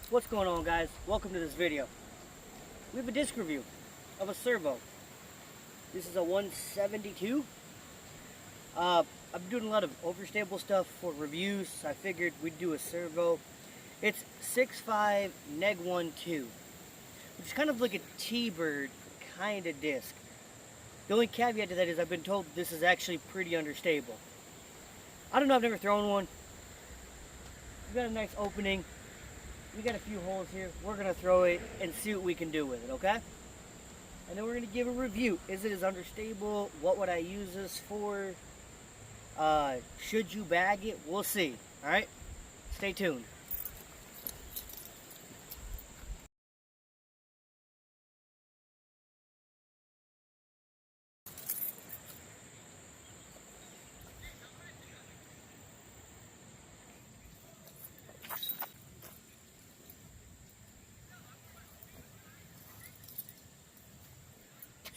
What's going on, guys? Welcome to this video. We have a disc review of a servo. This is a 172. I'm doing a lot of overstable stuff for reviews, so I figured we'd do a servo. It's 6.5 neg 1.2, which is kind of like a T-bird kind of disc. The only caveat to that is I've been told this is actually pretty understable. I don't know, I've never thrown one. We've got a nice opening. We got a few holes here. We're going to throw it and see what we can do with it, okay? And then we're going to give a review. Is it as understable? What would I use this for? Should you bag it? We'll see, alright? Stay tuned.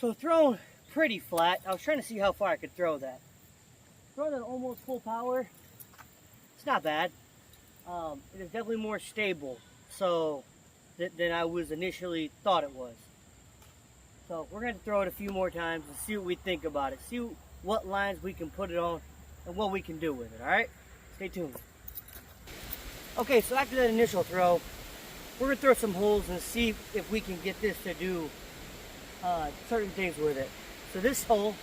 So thrown pretty flat. I was trying to see how far I could throw that. Throwing at almost full power, it's not bad. It is definitely more stable than I was initially thought it was. So we're going to throw it a few more times and see what we think about it. See what lines we can put it on and what we can do with it, alright? Stay tuned. Okay, so after that initial throw, we're going to throw some holes and see if we can get this to do certain things with it. So this hole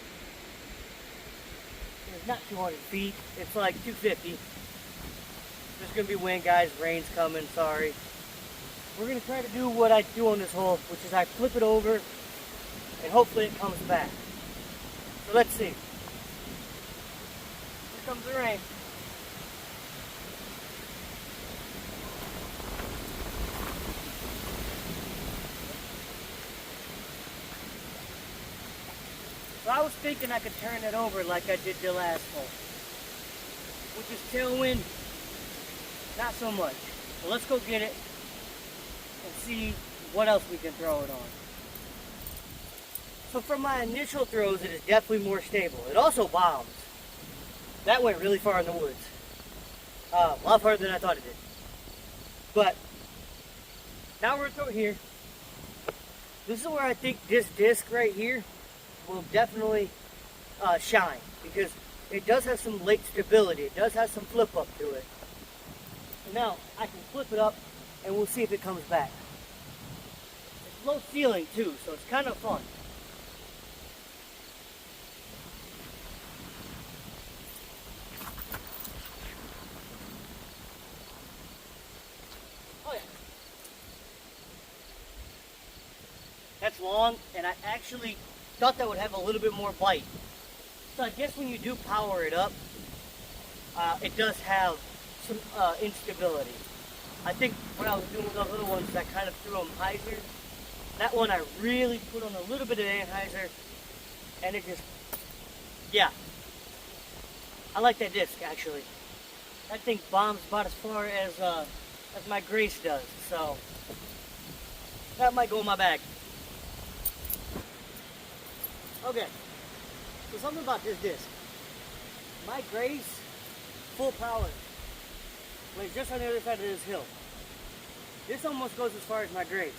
is not 200 feet, it's like 250. There's going to be wind, guys, rain's coming, sorry. We're going to try to do what I do on this hole, which is I flip it over and hopefully it comes back. So let's see. Here comes the rain. So I was thinking I could turn it over like I did the last hole, which is tailwind, not so much. So let's go get it and see what else we can throw it on. So from my initial throws, it is definitely more stable. It also bombs. That went really far in the woods. A lot farther than I thought it did. But now we're going to throw it here. This is where I think this disc right here will definitely shine, because it does have some late stability. It does have some flip up to it. Now I can flip it up and we'll see if it comes back. It's low ceiling too, so it's kind of fun. Oh yeah. That's long, and I actually thought that would have a little bit more bite. So I guess when you do power it up, it does have some instability. I think when I was doing those little ones, I kind of threw them hyzer. That one I really put on a little bit of anhyzer, and it just, yeah. I like that disc actually. That thing bombs about as far as my Grace does, so that might go in my bag. Okay, so something about this disc. My Grace, full power, lays just on the other side of this hill. This almost goes as far as my Grace.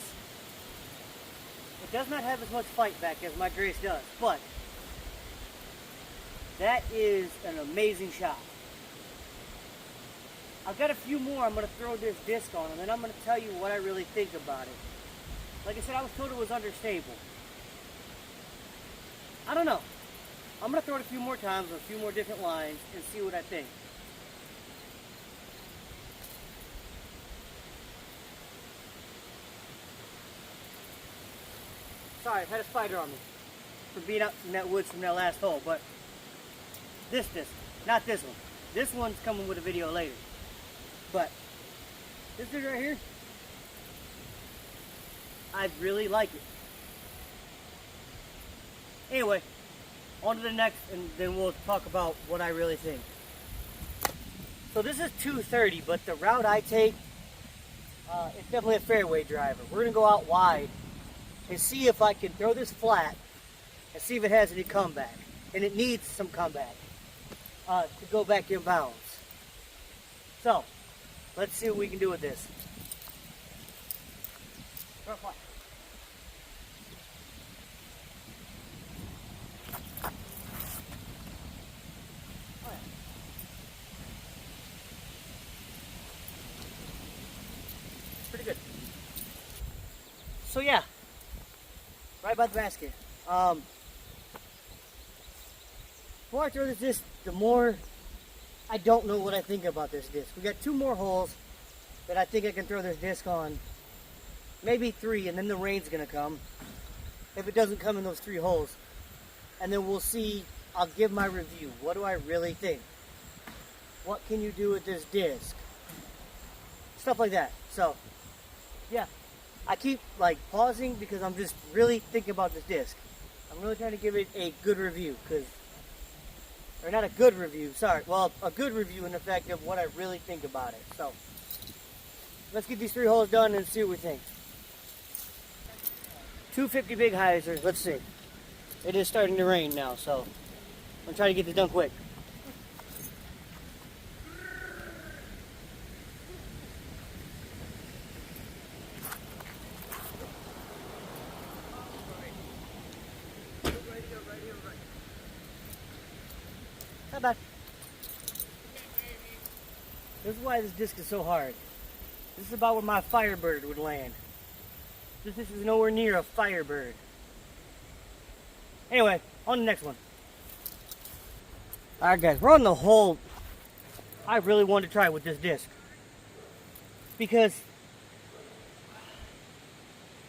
It does not have as much fight back as my Grace does, but that is an amazing shot. I've got a few more I'm going to throw this disc on, and then I'm going to tell you what I really think about it. Like I said, I was told it was understable. I don't know. I'm going to throw it a few more times on a few more different lines and see what I think. Sorry, I've had a spider on me from being out from that woods from that last hole, but this disc, not this one. This one's coming with a video later. But this dude right here, I really like it. Anyway, on to the next, and then we'll talk about what I really think. So this is 230, but the route I take, it's definitely a fairway driver. We're going to go out wide and see if I can throw this flat and see if it has any comeback. And it needs some comeback to go back in bounds. So, let's see what we can do with this. fly. Oh, yeah. Pretty good. So yeah, right by the basket. The more I throw this disc, the more I don't know what I think about this disc. We got 2 more holes that I think I can throw this disc on. Maybe 3, and then the rain's gonna come. If it doesn't come in those 3 holes. And then we'll see, I'll give my review. What do I really think? What can you do with this disc? Stuff like that. So, yeah. I keep like pausing because I'm just really thinking about this disc. I'm really trying to give it a good review, or not a good review, sorry. Well, a good review in the fact of what I really think about it. So, let's get these 3 holes done and see what we think. 250 big hyzers, let's see. It is starting to rain now, so I'm trying to get this done quick. Not bad. This is why this disc is so hard. This is about where my Firebird would land. This is nowhere near a Firebird. Anyway, on the next one. Alright guys, we're on the hole I really wanted to try with this disc. Because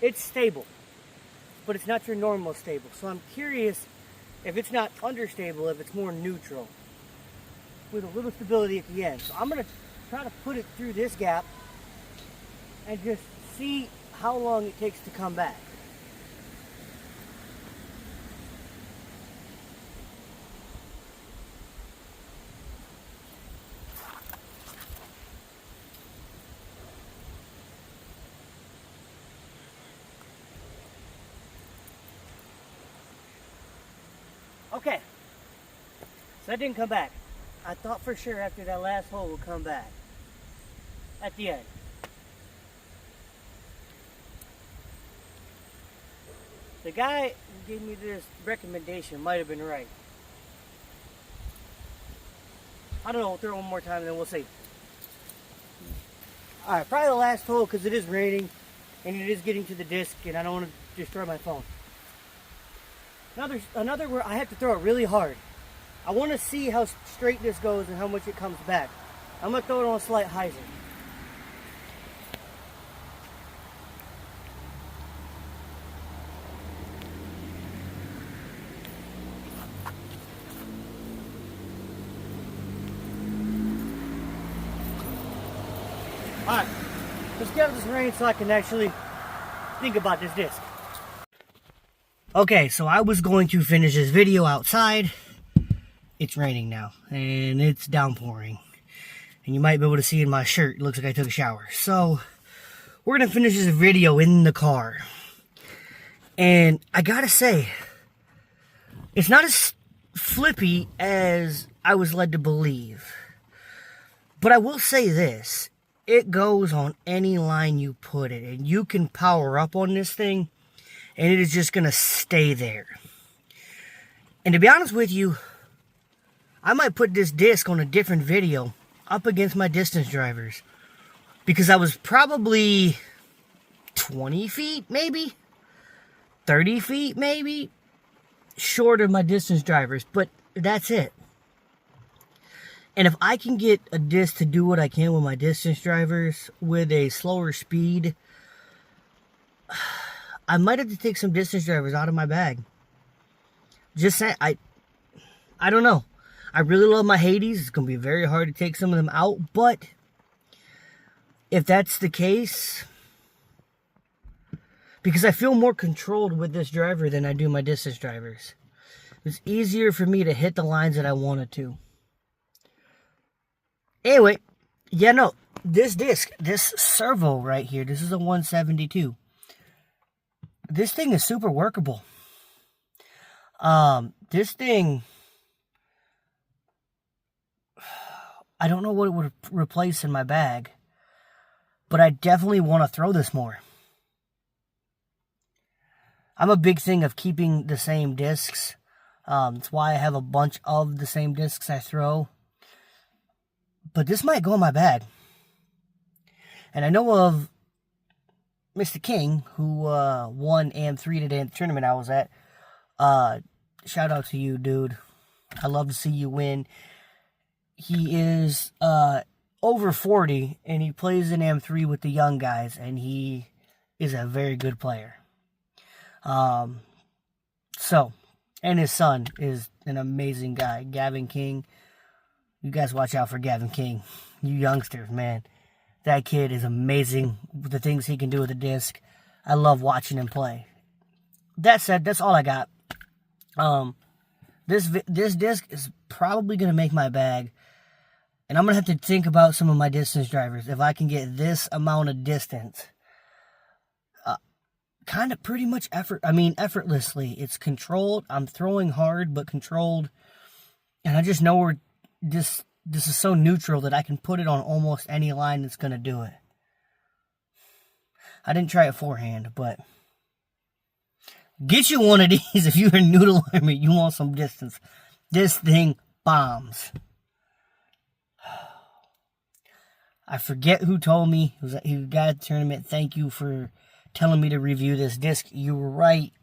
it's stable, but it's not your normal stable. So I'm curious if it's not understable, if it's more neutral, with a little stability at the end. So I'm going to try to put it through this gap and just see how long it takes to come back. Okay, so that didn't come back. I thought for sure after that last hole would come back at the end. The guy who gave me this recommendation might have been right. I don't know, we'll throw it one more time and then we'll see. Alright, probably the last hole because it is raining and it is getting to the disc and I don't want to destroy my phone. Another where I have to throw it really hard. I want to see how straight this goes and how much it comes back. I'm going to throw it on a slight hyzer. Alright, let's get out of this rain so I can actually think about this disc. Okay, so I was going to finish this video outside. It's raining now, and it's downpouring. And you might be able to see in my shirt, it looks like I took a shower. So, we're going to finish this video in the car. And I gotta say, it's not as flippy as I was led to believe. But I will say this, it goes on any line you put it, and you can power up on this thing, and it is just going to stay there. And to be honest with you, I might put this disc on a different video up against my distance drivers. Because I was probably 20 feet, maybe? 30 feet, maybe? Short of my distance drivers, but that's it. And if I can get a disc to do what I can with my distance drivers with a slower speed, I might have to take some distance drivers out of my bag. Just saying, I don't know. I really love my Hades. It's going to be very hard to take some of them out. But if that's the case, because I feel more controlled with this driver than I do my distance drivers. It's easier for me to hit the lines that I wanted to. Anyway, yeah, no. This disc, this servo right here, this is a 172. This thing is super workable. This thing, I don't know what it would replace in my bag, but I definitely want to throw this more. I'm a big thing of keeping the same discs. That's why I have a bunch of the same discs I throw. But this might go in my bag. And I know of Mr. King, who won AM3 today in the tournament I was at. Shout out to you, dude. I love to see you win. He is over 40, and he plays in AM3 with the young guys, and he is a very good player. And his son is an amazing guy, Gavin King. You guys watch out for Gavin King. You youngsters, man. That kid is amazing. The things he can do with the disc. I love watching him play. That said, that's all I got. This disc is probably going to make my bag. And I'm going to have to think about some of my distance drivers. If I can get this amount of distance. Kind of pretty much effortlessly. It's controlled. I'm throwing hard, but controlled. And I just know where this is so neutral that I can put it on almost any line that's going to do it. I didn't try it forehand, but get you one of these if you're a noodle army. You want some distance. This thing bombs. I forget who told me. It was a guy at the tournament. Thank you for telling me to review this disc. You were right.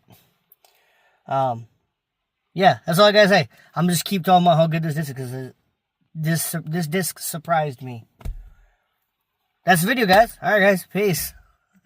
Yeah, that's all I gotta say. I'm just keep talking about how good this disc is, because this disc surprised me. That's the video, guys. Alright, guys. Peace.